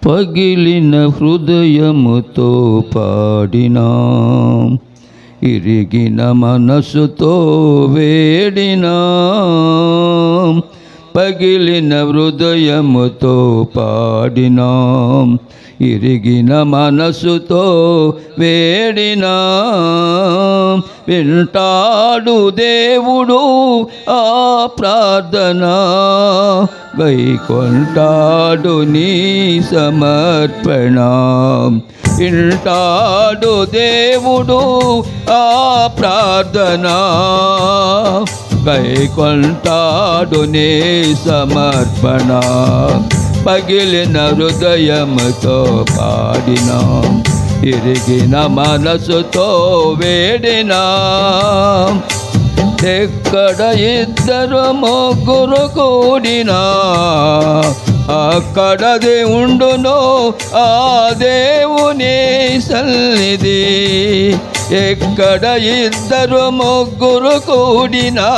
పగిలిన హృదయముతో పాడినా, ఇరిగిన మనసుతో వేడినా, పగిలిన హృదయముతో పాడినా, ఇరిగిన మనసుతో వేడినా, వింటాడు దేవుడు ఆ ప్రార్థన, గైకొంటాడు నీ సమర్పణ. వింటాడు దేవుడు ఆ ప్రార్థన, గైకొంటాడు నీ సమర్పణ. పగిలిన హృదయముతో పాడినా, ఇరిగిన మనసుతో వేడినా, ఎక్కడ ఇద్దరు ముగ్గురు కూడినా, అక్కడది ఉండును ఆ దేవుని సన్నిధి. ఎక్కడ ఇద్దరు ముగ్గురు కూడినా,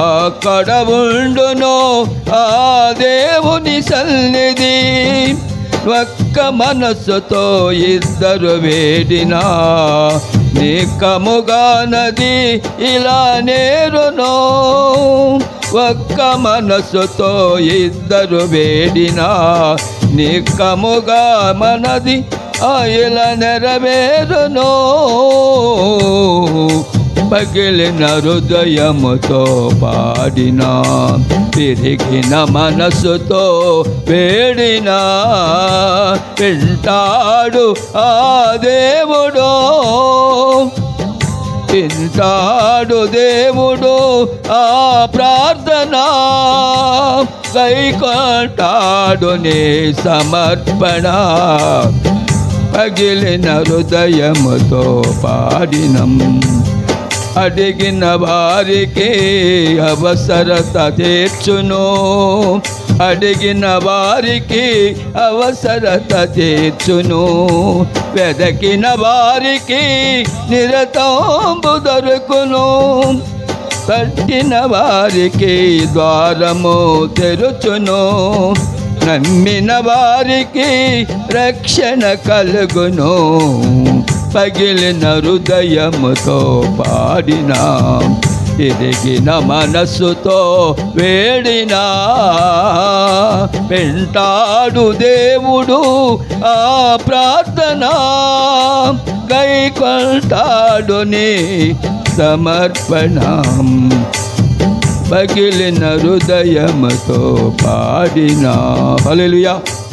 అక్కడ ఉండును ఆ దేవుని సన్నిధి. ఒక్క మనస్సుతో ఇద్దరు వేడినా, నిక్కముగా నది ఇలా నేరును. ఒక్క మనస్సుతో ఇద్దరు వేడినా, నిక్కముగా మనది ఇలా నెరవేరును. పగిలిన హృదయముతో పాడినా, తిరిగిన మనసుతో వేడినా, వింటాడు ఆ దేవుడు, వింటాడు దేవుడు ఆ ప్రార్థన, గైకొంటాడు నీ సమర్పణ. పగిలిన హృదయముతో పాడినం, అడిగిన వారికి అవసరత తీర్చును, అడిగిన వారికి అవసరత తీర్చును, వెదకిన వారికి నిరతంబు దొరుకును, తట్టిన వారికి ద్వారము తెరుచును, నమ్మిన వారికి రక్షణ కలుగును. పగిలిన హృదయముతో పాడినా, ఇరిగిన మనస్సుతో వేడినా, వింటాడు దేవుడు ఆ ప్రార్థన, గైకొంటాడు నీ సమర్పణ. పగిలిన హృదయముతో పాడినా. హల్లెలూయా.